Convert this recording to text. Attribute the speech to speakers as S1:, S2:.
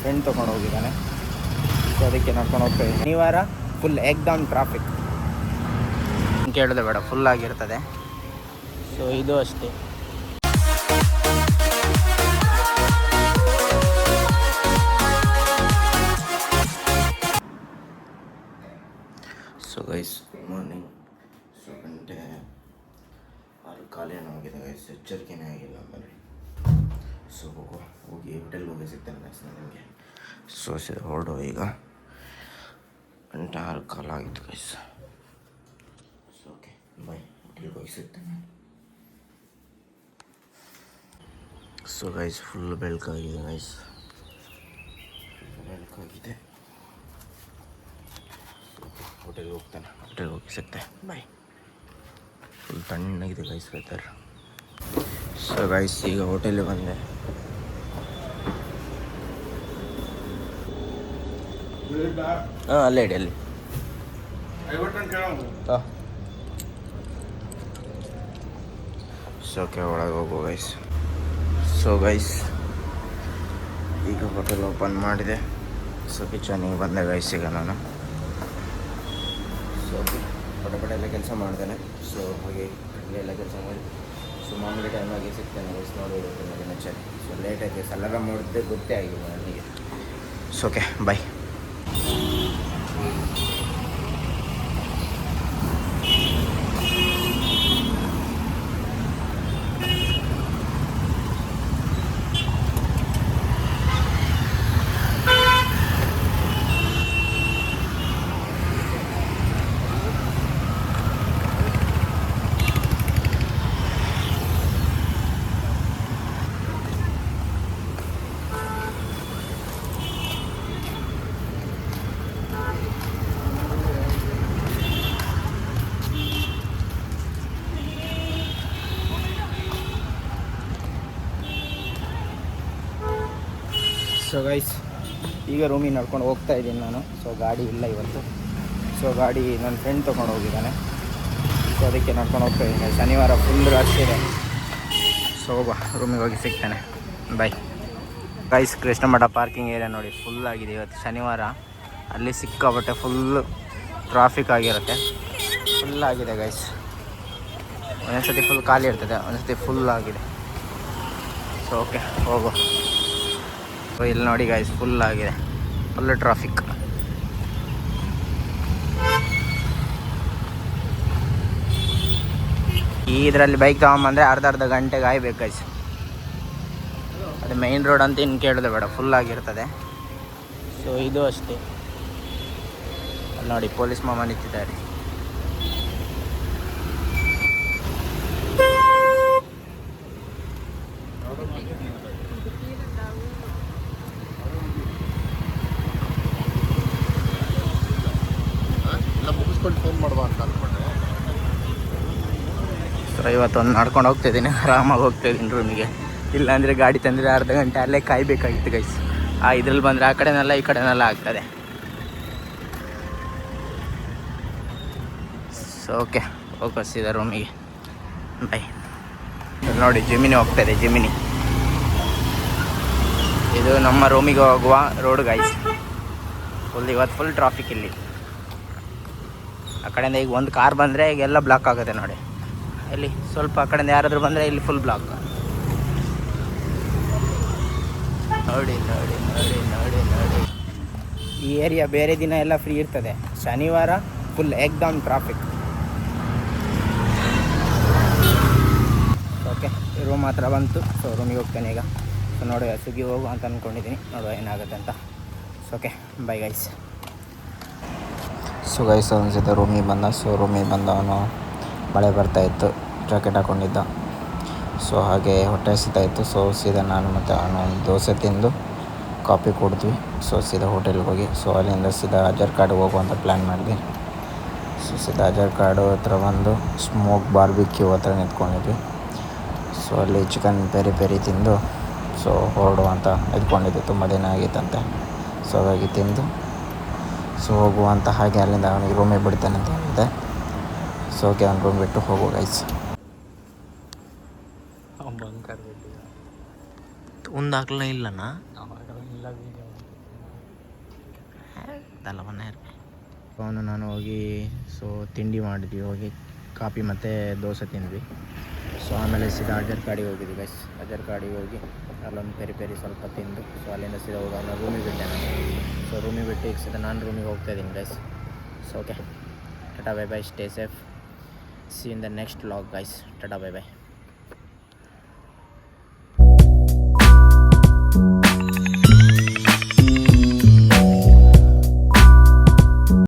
S1: Friend ತೊಗೊಂಡು ಹೋಗಿದ್ದಾನೆ. So ಅದಕ್ಕೆ ನಡ್ಕೊಂಡು ಹೋಗ್ತಾ ಇದ್ದೀನಿ. ಶನಿವಾರ ಫುಲ್ ಎಕ್ದಮ್ ಟ್ರಾಫಿಕ್ ಕೇಳೋದೇ ಬೇಡ, ಫುಲ್ ಆಗಿರ್ತದೆ. ಸೊ ಇದು ಅಷ್ಟೇ. So guys good morning. So ಗಂಟೆ 6 ಕಾಲೇನೋ ಆಗಿದೆ ಗೈಸ್, ಎಚ್ಚರಿಕೆನೇ ಆಗಿಲ್ಲ ಆಮೇಲೆ. ಸೊ ಹೋಗಿ ಹೋಟೆಲ್ಗೆ ಹೋಗಿ ಸಿಗ್ತೇನೆ ಗೈಸ್ ನನಗೆ. ಸೊ ಹೊರಡು ಈಗ ಗಂಟೆ 6 ಕಾಲ ಆಗಿತ್ತು ಗೈಸ್. ಸೊ ಓಕೆ ಬಾಯ್, ಹೋಟೆಲ್ಗೆ ಹೋಗಿ ಸಿಗ್ತೇನೆ. ಸೊ ಗೈಸ್ ಫುಲ್ ಬೆಳಕಾಗಿದೆ ಗೈಸ್, ಬೆಳಕಾಗಿದೆ. ಹೋಟೆಲ್ಗೆ ಹೋಗ್ತಾನೆ, ಹೋಟೆಲ್ಗೆ ಹೋಗಿ ಸಿಗ್ತೆ ಬಾಯ್. ಫುಲ್ ತಣ್ಣಗಿದೆ ಗೈಸ್ ವೆದರ್. ಸೊ ಗೈಸ್ ಈಗ ಹೋಟೆಲಿಗೆ ಬಂದೆ. ಹಾಂ ಅಲ್ಲೇ ಇಡಿ, ಅಲ್ಲಿ ಹಾಂ. ಸೊ ಓಕೆ ಒಳಗೆ ಹೋಗು ಗೈಸ್. ಸೊ ಗೈಸ್ ಈಗ ಹೋಟೆಲ್ ಓಪನ್ ಮಾಡಿದೆ. ಸೊ ಕಿಚನಿಗೆ ಬಂದೆ ಗೈಸ್ ಈಗ ನಾನು. ಸೊ ಪಟ ಎಲ್ಲ ಕೆಲಸ ಮಾಡ್ತೇನೆ. ಸೊ ಹಾಗೆ ಎಲ್ಲ ಕೆಲಸ ಮಾಡಿ ಸೊ ಮಾಮೂಲಿ ಟೈಮಾಗಿ ಸಿಗ್ತೇನೆ ಗೈಸ್. ನೋಡಿಬಿಡುತ್ತೇನೆ ದಿನಚರಿ. ಸೊ ಲೇಟ್ ಆಗಿ ಅಲಾರಾಮ್ ಮಾಡಿದ್ದೆ ಗೊತ್ತೇ ಆಗಿಲ್ಲ ನನಗೆ. So okay bye. So guys ಈಗ ರೂಮಿಗೆ ನಡ್ಕೊಂಡು ಹೋಗ್ತಾ ಇದ್ದೀನಿ ನಾನು. ಸೊ ಗಾಡಿ ಇಲ್ಲ ಇವತ್ತು. ಸೊ ಗಾಡಿ ನನ್ನ ಫ್ರೆಂಡ್ ತೊಗೊಂಡು ಹೋಗಿದ್ದಾನೆ. ಸೊ ಅದಕ್ಕೆ ನಡ್ಕೊಂಡು ಹೋಗ್ತಾ ಇದ್ದೀನಿ. ಶನಿವಾರ ಫುಲ್ ರಶ್ ಇದೆ. ಸೊ ಹೋಗುವ, ರೂಮಿಗೆ ಹೋಗಿ ಸಿಗ್ತಾನೆ ಬಾಯ್. ಗೈಸ್ ಕೃಷ್ಣ ಮಠ ಪಾರ್ಕಿಂಗ್ ಏರಿಯಾ ನೋಡಿ ಫುಲ್ ಆಗಿದೆ ಇವತ್ತು ಶನಿವಾರ. ಅಲ್ಲಿ ಸಿಕ್ಕಾಬಟ್ಟೆ ಫುಲ್ಲು ಟ್ರಾಫಿಕ್ ಆಗಿರುತ್ತೆ. ಫುಲ್ ಆಗಿದೆ ಗೈಸ್. ಒಂದೊಂದು ಸತಿ ಫುಲ್ ಖಾಲಿ ಇರ್ತದೆ, ಒಂದೊಂದು ಸತಿ ಫುಲ್ ಆಗಿದೆ. ಸೊ ಓಕೆ ಹೋಗು. ಸೊ ಇಲ್ಲಿ ನೋಡಿ ಗೈಸ್ ಫುಲ್ ಆಗಿದೆ, ಫುಲ್ ಟ್ರಾಫಿಕ್. ಇದರಲ್ಲಿ ಬೈಕ್ ತಗೊಂಬಂದರೆ ಅರ್ಧ ಗಂಟೆ ಕಾಯ್ಬೇಕು ಗೈಸ್. ಅದು ಮೈನ್ ರೋಡ್ ಅಂತ ಇನ್ನು ಕೇಳೋದೇ ಬೇಡ, ಫುಲ್ ಆಗಿರ್ತದೆ. ಸೊ ಇದು ಅಷ್ಟೇ. ಅಲ್ಲಿ ನೋಡಿ ಪೊಲೀಸ್ ಮಾಮ ನಿಂತಿದ್ದಾರೆ.
S2: ಫೋನ್ ಮಾಡುವ ಅಂತ ಅಂದ್ಕೊಂಡೆ.
S1: ಸೊ ಇವತ್ತೊಂದು ನಡ್ಕೊಂಡು ಹೋಗ್ತಾಯಿದ್ದೀನಿ, ಆರಾಮಾಗಿ ಹೋಗ್ತಾಯಿದ್ದೀನಿ ರೂಮಿಗೆ. ಇಲ್ಲಾಂದರೆ ಗಾಡಿ ತಂದರೆ ಅರ್ಧ ಗಂಟೆ ಅಲ್ಲೇ ಕಾಯಬೇಕಾಗಿತ್ತು ಗೈಸ್. ಇದ್ರಲ್ಲಿ ಬಂದರೆ ಆ ಕಡೆನೆಲ್ಲ ಈ ಕಡೆನೆಲ್ಲ ಆಗ್ತದೆ. ಸೊ ಓಕೆ ಹೋಗಿಸಿದೆ ರೂಮಿಗೆ ಬಾಯ್. ನೋಡಿ ಜಿಮಿನಿ ಹೋಗ್ತಾಯಿದೆ, ಜಿಮಿನಿ. ಇದು ನಮ್ಮ ರೂಮಿಗೆ ಹೋಗುವ ರೋಡ್ ಗೈಸ್. ಇವತ್ತು ಫುಲ್ ಟ್ರಾಫಿಕ್ ಇಲ್ಲಿ. ಆ ಕಡೆಯಿಂದ ಈಗ ಒಂದು ಕಾರ್ ಬಂದರೆ ಈಗೆಲ್ಲ ಬ್ಲಾಕ್ ಆಗುತ್ತೆ ನೋಡಿ. ಇಲ್ಲಿ ಸ್ವಲ್ಪ ಆ ಕಡೆಯಿಂದ ಯಾರಾದರೂ ಬಂದರೆ ಇಲ್ಲಿ ಫುಲ್ ಬ್ಲಾಕ್. ನೋಡಿ ನೋಡಿ ನೋಡಿ ನೋಡಿ ನೋಡಿ ಈ ಏರಿಯಾ ಬೇರೆ ದಿನ ಎಲ್ಲ ಫ್ರೀ ಇರ್ತದೆ, ಶನಿವಾರ ಫುಲ್ ಎಕ್ದಮ್ ಟ್ರಾಫಿಕ್. ಓಕೆ ರೂಮ್ ಹತ್ರ ಬಂತು. ಸೊ ರೂಮಿಗೆ ಹೋಗ್ತೇನೆ ಈಗ. ಸೊ ನೋಡಿ ಸ್ವಿಗ್ಗಿ ಹೋಗು ಅಂತ ಅಂದ್ಕೊಂಡಿದ್ದೀನಿ, ನೋಡುವ ಏನಾಗುತ್ತೆ ಅಂತ. So okay bye guys.
S3: So guys ಅನಿಸಿದ್ದೆ ರೂಮಿಗೆ ಬಂದ. ಸೊ ರೂಮಿಗೆ ಬಂದವನು ಮಳೆ ಬರ್ತಾಯಿತ್ತು, ಜಾಕೆಟ್ ಹಾಕ್ಕೊಂಡಿದ್ದ. ಸೊ ಹಾಗೆ ಹೊಟ್ಟೆ ಹಸಿತಾಯಿತ್ತು. ಸೊ ಸೀದಾ ನಾನು ಮತ್ತು ಅವನು ಒಂದು ದೋಸೆ ತಿಂದು ಕಾಫಿ ಕುಡಿದ್ವಿ. ಸೊ ಸೀದಾ ಹೋಟೆಲ್ಗೆ ಹೋಗಿ ಸೊ ಅಲ್ಲಿಂದ ಸೀದಾ ಅಜರ್ ಕಾಡಿಗೆ ಹೋಗುವಂಥ ಪ್ಲ್ಯಾನ್ ಮಾಡಿದ್ವಿ. ಸೊ ಸೀದಾ ಅಜರ್ ಕಾಡು ಹತ್ರ ಬಂದು ಸ್ಮೋಕ್ ಬಾರ್ಬಿಕ್ಯೂ ಹತ್ರ ನಿಂತ್ಕೊಂಡಿದ್ವಿ. ಸೊ ಅಲ್ಲಿ ಚಿಕನ್ ಪೆರಿ ತಿಂದು ಸೊ ಹೊರಡುವಂತ ಇದ್ಕೊಂಡಿದ್ದೆ, ತುಂಬ ದಿನ ಆಗಿತ್ತಂತೆ. ಸೊ ಹಾಗಾಗಿ ತಿಂದು ಸೊ ಹೋಗುವಂತ. ಹಾಗೆ ಅಲ್ಲಿಂದ ಅವನಿಗೆ ರೂಮಿಗೆ ಬಿಡ್ತೇನೆ ಅಂತ ಹೇಳಿದೆ. ಸೊ ಓಕೆ ಅವ್ನು ರೂಮ್ ಬಿಟ್ಟು ಹೋಗೋ ಗೈಸ್.
S1: ಒಂದು ಹಾಕ್ಲ ಇಲ್ಲನಾ?
S3: ತಲ್ಲ ಮನೆ
S1: ಅವನು ನಾನು ಹೋಗಿ ಸೊ ತಿಂಡಿ ಮಾಡಿದ್ವಿ, ಹೋಗಿ ಕಾಫಿ ಮತ್ತು ದೋಸೆ ತಿಂದ್ವಿ. ಸೊ ಆಮೇಲೆ ಸೀದಾ ಅಜರ್ ಕಾಡಿಗೆ ಹೋಗಿದ್ವಿ ಗೈಸ್. ಅಜರ್ ಕಾಡಿಗೆ ಹೋಗಿ ಅಲ್ಲೊಂದು ಪೆರಿ ಸಲ್ಪ ತಿಂದು ಸೊ ಅಲ್ಲಿಂದ ಸೀದಾ ಹೋಗಿ ಅವನ ರೂಮಿಗೆ ಬಿಟ್ಟೆ ನಾನು. ಸೊ ರೂಮಿಗೆ ಬಿಟ್ಟು ಈಗ ಸೀದಾ ನಾನು ರೂಮಿಗೆ ಹೋಗ್ತಾಯಿದ್ದೀನಿ guys. So okay, tata bye bye, stay safe, see in the next vlog guys. Tata bye by.